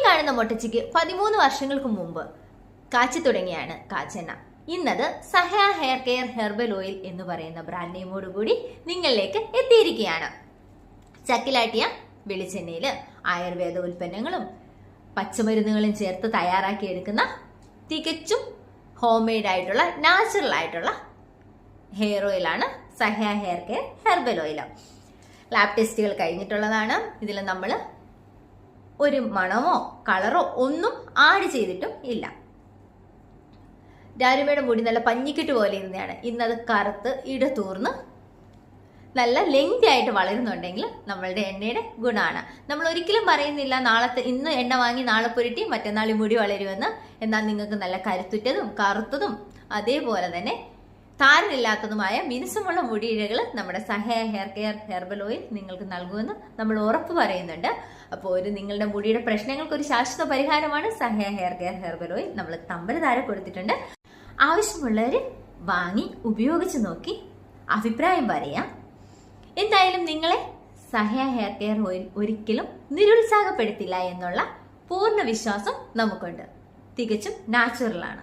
കാണുന്ന മൊട്ടച്ചിക്ക് 13 വർഷങ്ങൾക്ക് മുമ്പ് കാച്ചി തുടങ്ങിയാണ് കാച്ചെണ്ണ. ഇന്നത് Sahya hair care herbal oil എന്ന് പറയുന്ന ബ്രാൻഡ് നെയിമോട് കൂടി നിങ്ങളിലേക്ക് എത്തിയിരിക്കുകയാണ്. ചക്കിലാട്ടിയ വെളിച്ചെണ്ണയിൽ ആയുർവേദ ഉൽപ്പന്നങ്ങളും പച്ചമരുന്നുകളും ചേർത്ത് തയ്യാറാക്കി എടുക്കുന്ന തികച്ചും ഹോം മെയ്ഡ് ആയിട്ടുള്ള നാച്ചുറൽ ആയിട്ടുള്ള ഹെയർ ഓയിലാണ് Sahya hair care herbal oil. Lab ടെസ്റ്റുകൾ കഴിഞ്ഞിട്ടുള്ളതാണ്. ഇതിൽ നമ്മൾ ഒരു മണമോ കളറോ ഒന്നും ആഡ് ചെയ്തിട്ടും ഇല്ല. രാരുമയുടെ മുടി നല്ല പഞ്ഞിക്കെട്ട് പോലെ ഇരുന്നതാണ്. ഇന്നത് കറുത്ത് ഇടതൂർന്ന് നല്ല ലെങ്തി ആയിട്ട് വളരുന്നുണ്ടെങ്കിൽ നമ്മളുടെ എണ്ണയുടെ ഗുണമാണ്. നമ്മൾ ഒരിക്കലും പറയുന്നില്ല ഇന്ന് എണ്ണ വാങ്ങി നാളെ പുരട്ടി മറ്റന്നാൾ മുടി വളരുമെന്ന്. എന്നാൽ നിങ്ങൾക്ക് നല്ല കരുത്തുറ്റതും കറുത്തതും അതേപോലെ തന്നെ താരനില്ലാത്തതുമായ മിനുസമുള്ള മുടിയിഴകൾ നമ്മുടെ Sahya hair care herbal oil നിങ്ങൾക്ക് നൽകുമെന്ന് നമ്മൾ ഉറപ്പ് പറയുന്നുണ്ട്. അപ്പോൾ നിങ്ങളുടെ മുടിയുടെ പ്രശ്നങ്ങൾക്ക് ഒരു ശാശ്വത പരിഹാരമാണ് Sahya hair care herbal oil. നമ്മൾ നമ്പർ താഴെ കൊടുത്തിട്ടുണ്ട്. ആവശ്യമുള്ളവർ വാങ്ങി ഉപയോഗിച്ച് നോക്കി അഭിപ്രായം പറയാം. എന്തായാലും നിങ്ങളെ സഹ്യ ഹെയർ കെയർ ഓയിൽ ഒരിക്കലും നിരുത്സാഹപ്പെടുത്തില്ല എന്നുള്ള പൂർണ്ണ വിശ്വാസം നമുക്കുണ്ട്. തികച്ചും നാച്ചുറലാണ്.